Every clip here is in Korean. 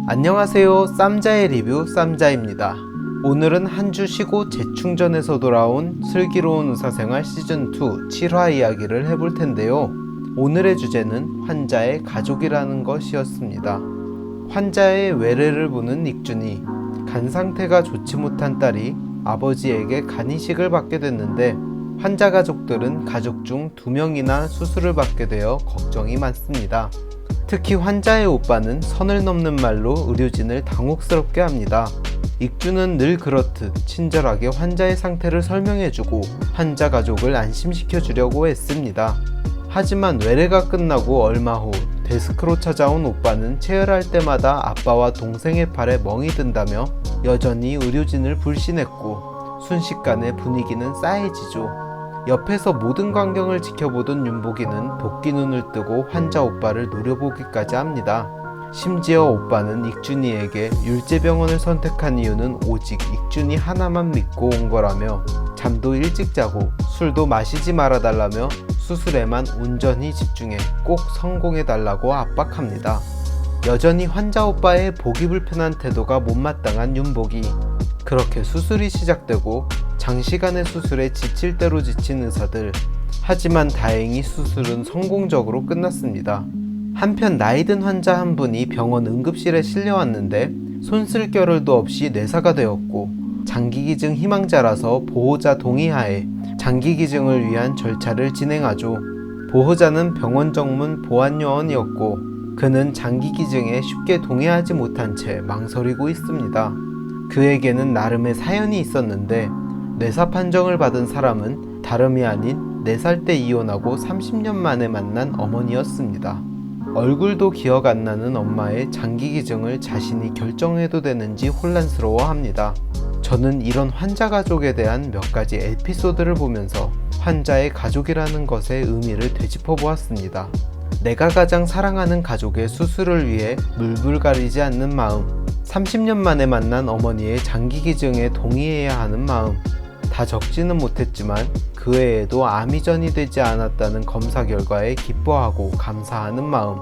안녕하세요. 쌈자의 리뷰 쌈자입니다. 오늘은 한 주 쉬고 재충전해서 돌아온 슬기로운 의사생활 시즌2 7화 이야기를 해볼 텐데요. 오늘의 주제는 환자의 가족이라는 것이었습니다. 환자의 외래를 보는 익준이 간 상태가 좋지 못한 딸이 아버지에게 간이식을 받게 됐는데 환자 가족들은 가족 중 2명이나 수술을 받게 되어 걱정이 많습니다. 특히 환자의 오빠는 선을 넘는 말로 의료진을 당혹스럽게 합니다. 익준은 늘 그렇듯 친절하게 환자의 상태를 설명해주고 환자 가족을 안심시켜주려고 했습니다. 하지만 외래가 끝나고 얼마 후 데스크로 찾아온 오빠는 체열할 때마다 아빠와 동생의 팔에 멍이 든다며 여전히 의료진을 불신했고 순식간에 분위기는 싸해지죠. 옆에서 모든 광경을 지켜보던 윤복이는 도끼 눈을 뜨고 환자 오빠를 노려보기까지 합니다. 심지어 오빠는 익준이에게 율제병원을 선택한 이유는 오직 익준이 하나만 믿고 온 거라며 잠도 일찍 자고 술도 마시지 말아달라며 수술에만 온전히 집중해 꼭 성공해달라고 압박합니다. 여전히 환자 오빠의 보기 불편한 태도가 못마땅한 윤복이. 그렇게 수술이 시작되고 장시간의 수술에 지칠 대로 지친 의사들. 하지만 다행히 수술은 성공적으로 끝났습니다. 한편 나이든 환자 한 분이 병원 응급실에 실려왔는데 손 쓸 겨를도 없이 뇌사가 되었고 장기기증 희망자라서 보호자 동의하에 장기기증을 위한 절차를 진행하죠. 보호자는 병원 정문 보안요원이었고 그는 장기기증에 쉽게 동의하지 못한 채 망설이고 있습니다. 그에게는 나름의 사연이 있었는데 뇌사 판정을 받은 사람은 다름이 아닌 4살 때 이혼하고 30년 만에 만난 어머니였습니다. 얼굴도 기억 안 나는 엄마의 장기기증을 자신이 결정해도 되는지 혼란스러워합니다. 저는 이런 환자 가족에 대한 몇 가지 에피소드를 보면서 환자의 가족이라는 것의 의미를 되짚어 보았습니다. 내가 가장 사랑하는 가족의 수술을 위해 물불 가리지 않는 마음, 30년 만에 만난 어머니의 장기기증에 동의해야 하는 마음, 다 적지는 못했지만 그 외에도 암 이전이 되지 않았다는 검사 결과에 기뻐하고 감사하는 마음,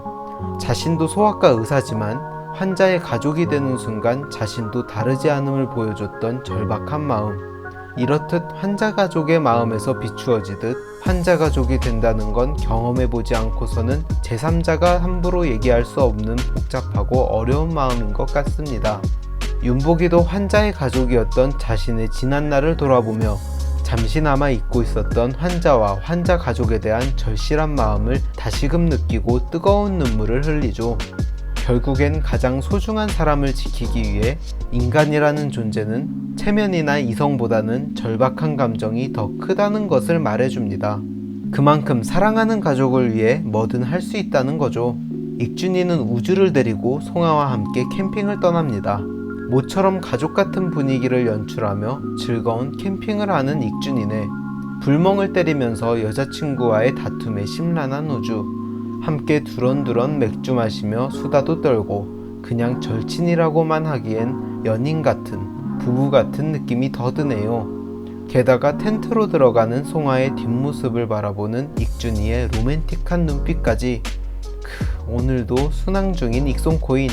자신도 소아과 의사지만 환자의 가족이 되는 순간 자신도 다르지 않음을 보여줬던 절박한 마음, 이렇듯 환자 가족의 마음에서 비추어지듯 환자 가족이 된다는 건 경험해보지 않고서는 제3자가 함부로 얘기할 수 없는 복잡하고 어려운 마음인 것 같습니다. 윤복이도 환자의 가족이었던 자신의 지난 날을 돌아보며 잠시나마 잊고 있었던 환자와 환자 가족에 대한 절실한 마음을 다시금 느끼고 뜨거운 눈물을 흘리죠. 결국엔 가장 소중한 사람을 지키기 위해 인간이라는 존재는 체면이나 이성보다는 절박한 감정이 더 크다는 것을 말해줍니다. 그만큼 사랑하는 가족을 위해 뭐든 할 수 있다는 거죠. 익준이는 우주를 데리고 송아와 함께 캠핑을 떠납니다. 모처럼 가족 같은 분위기를 연출하며 즐거운 캠핑을 하는 익준이네. 불멍을 때리면서 여자친구와의 다툼에 심란한 우주. 함께 두런두런 맥주 마시며 수다도 떨고 그냥 절친이라고만 하기엔 연인 같은, 부부 같은 느낌이 더 드네요. 게다가 텐트로 들어가는 송아의 뒷모습을 바라보는 익준이의 로맨틱한 눈빛까지. 오늘도 순항 중인 익송코인.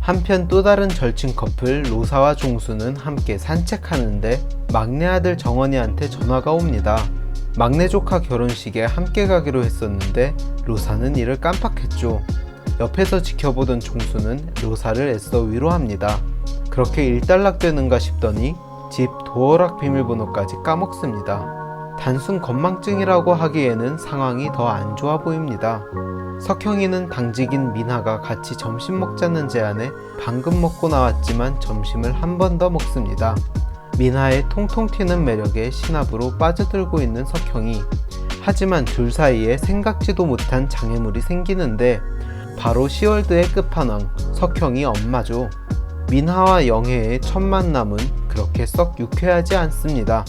한편 또 다른 절친 커플 로사와 종수는 함께 산책하는데 막내 아들 정원이한테 전화가 옵니다. 막내 조카 결혼식에 함께 가기로 했었는데 로사는 이를 깜빡했죠. 옆에서 지켜보던 종수는 로사를 애써 위로합니다. 그렇게 일단락되는가 싶더니 집 도어락 비밀번호까지 까먹습니다. 단순 건망증이라고 하기에는 상황이 더 안 좋아 보입니다. 석형이는 당직인 민하가 같이 점심 먹자는 제안에 방금 먹고 나왔지만 점심을 한 번 더 먹습니다. 민하의 통통 튀는 매력에 신압으로 빠져들고 있는 석형이. 하지만 둘 사이에 생각지도 못한 장애물이 생기는데 바로 시월드의 끝판왕 석형이 엄마죠. 민하와 영혜의 첫 만남은 그렇게 썩 유쾌하지 않습니다.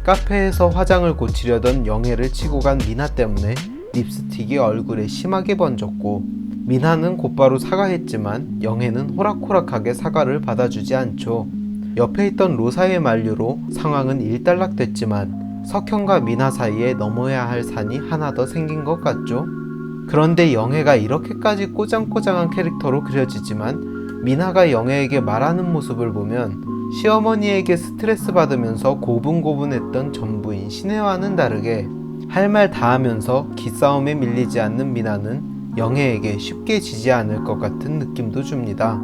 카페에서 화장을 고치려던 영혜를 치고 간 민하 때문에 립스틱이 얼굴에 심하게 번졌고 민하는 곧바로 사과했지만 영혜는 호락호락하게 사과를 받아주지 않죠. 옆에 있던 로사의 만류로 상황은 일단락됐지만 석현과 미나 사이에 넘어야 할 산이 하나 더 생긴 것 같죠? 그런데 영애가 이렇게까지 꼬장꼬장한 캐릭터로 그려지지만 미나가 영애에게 말하는 모습을 보면 시어머니에게 스트레스 받으면서 고분고분했던 전부인 신혜와는 다르게 할 말 다 하면서 기싸움에 밀리지 않는 미나는 영애에게 쉽게 지지 않을 것 같은 느낌도 줍니다.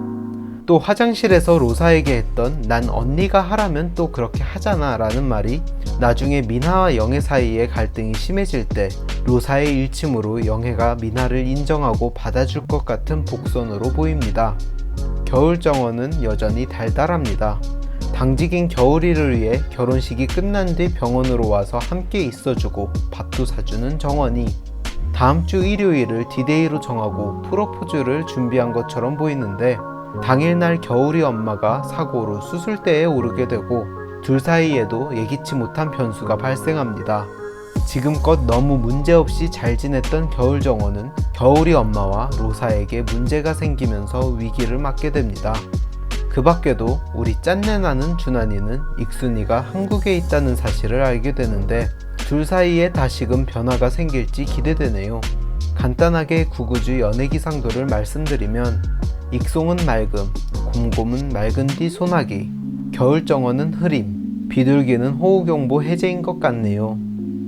또 화장실에서 로사에게 했던 난 언니가 하라면 또 그렇게 하잖아 라는 말이 나중에 미나와 영애 사이에 갈등이 심해질 때 로사의 일침으로 영애가 미나를 인정하고 받아줄 것 같은 복선으로 보입니다. 겨울정원은 여전히 달달합니다. 당직인 겨울이를 위해 결혼식이 끝난 뒤 병원으로 와서 함께 있어주고 밥도 사주는 정원이 다음 주 일요일을 디데이로 정하고 프로포즈를 준비한 것처럼 보이는데 당일날 겨울이 엄마가 사고로 수술대에 오르게 되고 둘 사이에도 예기치 못한 변수가 발생합니다. 지금껏 너무 문제없이 잘 지냈던 겨울정원은 겨울이 엄마와 로사에게 문제가 생기면서 위기를 맞게 됩니다. 그 밖에도 우리 짠내나는 준환이는 익순이가 한국에 있다는 사실을 알게 되는데 둘 사이에 다시금 변화가 생길지 기대되네요. 간단하게 구구주 연애기상도를 말씀드리면 익송은 맑음, 곰곰은 맑은 뒤 소나기, 겨울정원은 흐림, 비둘기는 호우경보 해제인 것 같네요.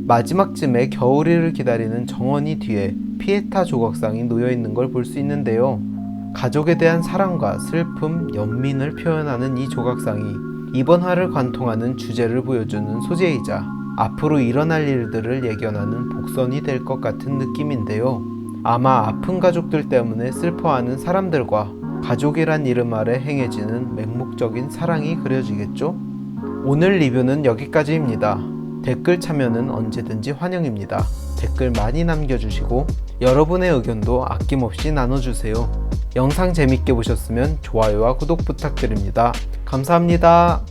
마지막쯤에 겨울이를 기다리는 정원이 뒤에 피에타 조각상이 놓여있는 걸 볼 수 있는데요. 가족에 대한 사랑과 슬픔, 연민을 표현하는 이 조각상이 이번 화를 관통하는 주제를 보여주는 소재이자 앞으로 일어날 일들을 예견하는 복선이 될 것 같은 느낌인데요. 아마 아픈 가족들 때문에 슬퍼하는 사람들과 가족이란 이름 아래 행해지는 맹목적인 사랑이 그려지겠죠? 오늘 리뷰는 여기까지입니다. 댓글 참여는 언제든지 환영입니다. 댓글 많이 남겨주시고 여러분의 의견도 아낌없이 나눠주세요. 영상 재밌게 보셨으면 좋아요와 구독 부탁드립니다. 감사합니다.